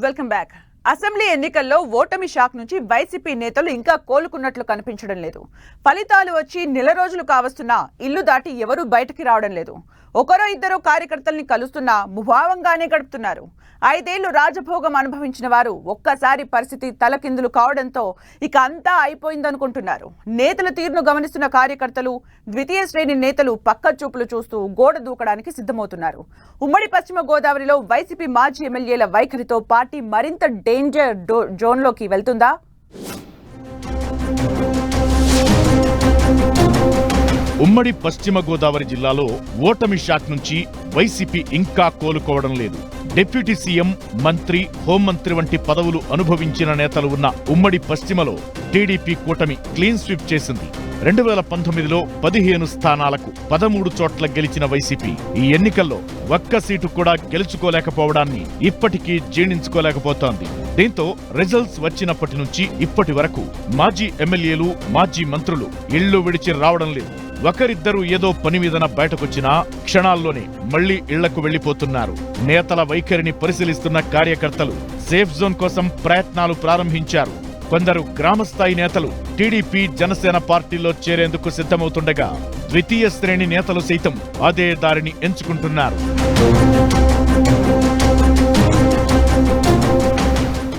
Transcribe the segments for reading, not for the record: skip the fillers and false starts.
Welcome back. Assembly ఎన్నికల్లో ఓటమి shock నుంచి వైసీపీ నేతలు ఇంకా కోలుకున్నట్లు కనిపించడం లేదు. ఫలితాలు వచ్చి నెల రోజులు కావస్తున్నా ఇల్లు దాటి ఎవరూ బయటికి రావడం లేదు. ఒకరో ఇద్దరు కార్యకర్తల్ని కలుస్తున్నా ముభావంగానే గడుపుతున్నారు. 5 ఏళ్లు రాజభోగం అనుభవించిన వారు ఒక్కసారి పరిస్థితి తలకిందులు కావడంతో ఇక అంతా అయిపోయిందనుకుంటున్నారు. నేతల తీరును గమనిస్తున్న కార్యకర్తలు, ద్వితీయ శ్రేణి నేతలు పక్క చూపులు చూస్తూ గోడ దూకడానికి సిద్ధమవుతున్నారు. ఉమ్మడి పశ్చిమ గోదావరిలో వైసీపీ మాజీ ఎమ్మెల్యేల వైఖరితో పార్టీ మరింత డేంజర్ జోన్లోకి వెళ్తుందా? ఉమ్మడి పశ్చిమ గోదావరి జిల్లాలో ఓటమి షాక్ నుంచి వైసీపీ ఇంకా కోలుకోవడం లేదు. డిప్యూటీ సీఎం, మంత్రి, హోంమంత్రి వంటి పదవులు అనుభవించిన నేతలు ఉన్న ఉమ్మడి పశ్చిమలో టీడీపీ కూటమి క్లీన్ స్వీప్ చేసింది. 2019లో 15 స్థానాలకు 13 చోట్ల గెలిచిన వైసీపీ ఈ ఎన్నికల్లో ఒక్క సీటు కూడా గెలుచుకోలేకపోవడాన్ని ఇప్పటికీ జీర్ణించుకోలేకపోతోంది. దీంతో రిజల్ట్స్ వచ్చినప్పటి నుంచి ఇప్పటి వరకు మాజీ ఎమ్మెల్యేలు, మాజీ మంత్రులు ఇళ్లు విడిచి రావడం లేదు. ఒకరిద్దరు ఏదో పని మీదన బయటకొచ్చినా క్షణాల్లోనే మళ్లీ ఇళ్లకు వెళ్లిపోతున్నారు. నేతల వైఖరిని పరిశీలిస్తున్న కార్యకర్తలు సేఫ్ జోన్ కోసం ప్రయత్నాలు ప్రారంభించారు. కొందరు గ్రామస్థాయి నేతలు టీడీపీ, జనసేన పార్టీల్లో చేరేందుకు సిద్ధమవుతుండగా ద్వితీయ శ్రేణి నేతలు సైతం అదే దారిని ఎంచుకుంటున్నారు.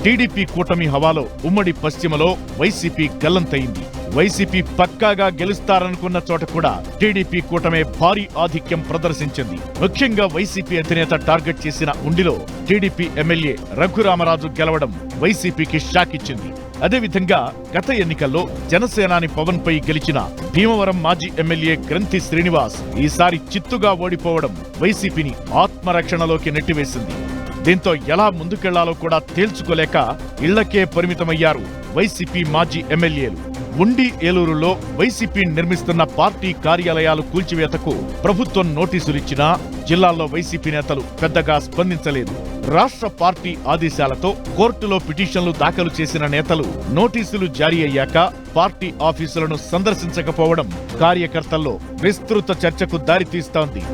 టీడీపీ కూటమి హవాలో ఉమ్మడి పశ్చిమలో వైసీపీ గల్లంతయింది. వైసీపీ పక్కాగా గెలుస్తారనుకున్న చోట కూడా టీడీపీ కూటమే భారీ ఆధిక్యం ప్రదర్శించింది. ముఖ్యంగా వైసీపీ అధినేత టార్గెట్ చేసిన ఉండిలో టీడీపీ ఎమ్మెల్యే రఘురామరాజు గెలవడం వైసీపీకి షాక్ ఇచ్చింది. అదేవిధంగా గత ఎన్నికల్లో జనసేనాని పవన్ పై గెలిచిన భీమవరం మాజీ ఎమ్మెల్యే గ్రంథి శ్రీనివాస్ ఈసారి చిత్తుగా ఓడిపోవడం వైసీపీని ఆత్మరక్షణలోకి నెట్టివేసింది. దీంతో ఎలా ముందుకెళ్లాలో కూడా తేల్చుకోలేక ఇళ్లకే పరిమితమయ్యారు వైసీపీ మాజీ ఎమ్మెల్యేలు. ఉండి, ఏలూరులో వైసీపీ నిర్మిస్తున్న పార్టీ కార్యాలయాలు కూల్చివేతకు ప్రభుత్వం నోటీసులిచ్చినా జిల్లాల్లో వైసీపీ నేతలు పెద్దగా స్పందించలేదు. రాష్ట్ర పార్టీ ఆదేశాలతో కోర్టులో పిటిషన్లు దాఖలు చేసిన నేతలు నోటీసులు జారీ అయ్యాక పార్టీ ఆఫీసులను సందర్శించకపోవడం కార్యకర్తల్లో విస్తృత చర్చకు దారితీస్తోంది.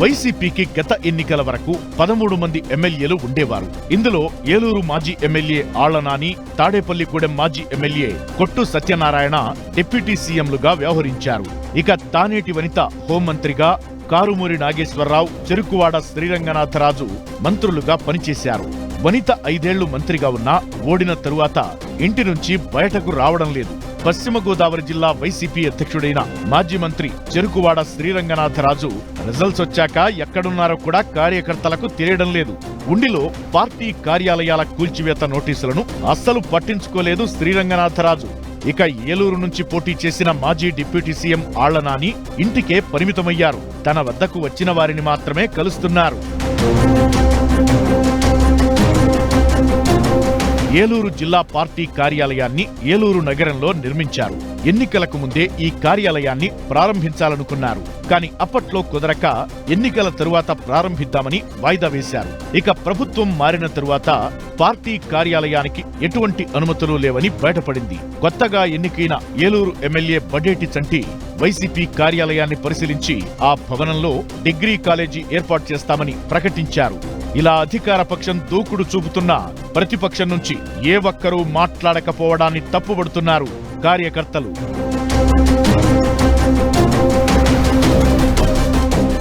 వైసీపీకి గత ఎన్నికల వరకు 13 మంది ఎమ్మెల్యేలు ఉండేవారు. ఇందులో ఏలూరు మాజీ ఎమ్మెల్యే ఆళ్లనాని, తాడేపల్లిగూడెం మాజీ ఎమ్మెల్యే కొట్టు సత్యనారాయణ డిప్యూటీ సీఎంలుగా వ్యవహరించారు. ఇక తానేటి వనిత హోంమంత్రిగా, కారుమూరి నాగేశ్వరరావు, చెరుకువాడ శ్రీరంగనాథరాజు మంత్రులుగా పనిచేశారు. వనిత 5 ఏళ్లు మంత్రిగా ఉన్నా ఓడిన తరువాత ఇంటి నుంచి బయటకు రావడం లేదు. పశ్చిమ గోదావరి జిల్లా వైసీపీ అధ్యక్షుడైన మాజీ మంత్రి చెరుకువాడ శ్రీరంగనాథరాజు రిజల్ట్స్ వచ్చాక ఎక్కడున్నారో కూడా కార్యకర్తలకు తెలియడం లేదు. ఉండిలో పార్టీ కార్యాలయాల కూల్చివేత నోటీసులను అస్సలు పట్టించుకోలేదు శ్రీరంగనాథరాజు. ఇక ఏలూరు నుంచి పోటీ చేసిన మాజీ డిప్యూటీ సీఎం ఆళ్లనాని ఇంటికే పరిమితమయ్యారు. తన వద్దకు వచ్చిన వారిని మాత్రమే కలుస్తున్నారు. ఏలూరు జిల్లా పార్టీ కార్యాలయాన్ని ఏలూరు నగరంలో నిర్మించారు. ఎన్నికలకు ముందే ఈ కార్యాలయాన్ని ప్రారంభించాలనుకున్నారు. కానీ అప్పట్లో కుదరక ఎన్నికల తరువాత ప్రారంభిద్దామని వాయిదా వేశారు. ఇక ప్రభుత్వం మారిన తరువాత పార్టీ కార్యాలయానికి ఎటువంటి అనుమతులు లేవని బయటపడింది. కొత్తగా ఎన్నికైన ఏలూరు ఎమ్మెల్యే బడేటి చంటి వైసీపీ కార్యాలయాన్ని పరిశీలించి ఆ భవనంలో డిగ్రీ కాలేజీ ఏర్పాటు చేస్తామని ప్రకటించారు. ఇలా అధికార పక్షం దూకుడు చూపుతున్నా ప్రతిపక్షం నుంచి ఏ ఒక్కరూ మాట్లాడకపోవడాన్ని తప్పుబడుతున్నారు కార్యకర్తలు.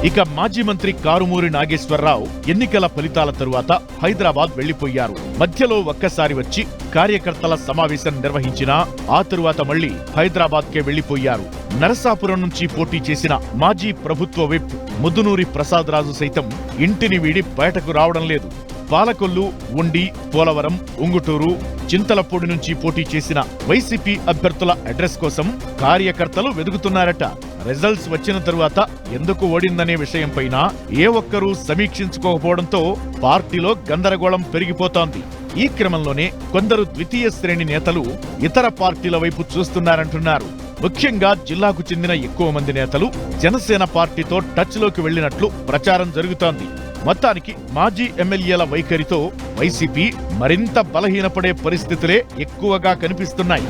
ఇక మాజీ మంత్రి కారుమూరి నాగేశ్వరరావు ఎన్నికల ఫలితాల తరువాత హైదరాబాద్ వెళ్లిపోయారు. మధ్యలో ఒక్కసారి వచ్చి కార్యకర్తల సమావేశం నిర్వహించినా ఆ తరువాత మళ్లీ హైదరాబాద్కే వెళ్లిపోయారు. నరసాపురం నుంచి పోటీ చేసిన మాజీ ప్రభుత్వ విప్ ముద్దునూరి ప్రసాదరాజు సైతం ఇంటిని వీడి బయటకు రావడం లేదు. పాలకొల్లు, ఉండి, పోలవరం, ఉంగుటూరు, చింతలపూడి నుంచి పోటీ చేసిన వైసీపీ అభ్యర్థుల అడ్రస్ కోసం కార్యకర్తలు వెదుగుతున్నారట. రిజల్ట్స్ వచ్చిన తరువాత ఎందుకు ఓడిందనే విషయంపైన ఏ ఒక్కరూ సమీక్షించుకోకపోవడంతో పార్టీలో గందరగోళం పెరిగిపోతోంది. ఈ క్రమంలోనే కొందరు ద్వితీయ శ్రేణి నేతలు ఇతర పార్టీల వైపు చూస్తున్నారంటున్నారు. ముఖ్యంగా జిల్లాకు చెందిన ఎక్కువ మంది నేతలు జనసేన పార్టీతో టచ్ లోకి వెళ్లినట్లు ప్రచారం జరుగుతోంది. మొత్తానికి మాజీ ఎమ్మెల్యేల వైఖరితో వైసీపీ మరింత బలహీనపడే పరిస్థితులే ఎక్కువగా కనిపిస్తున్నాయి.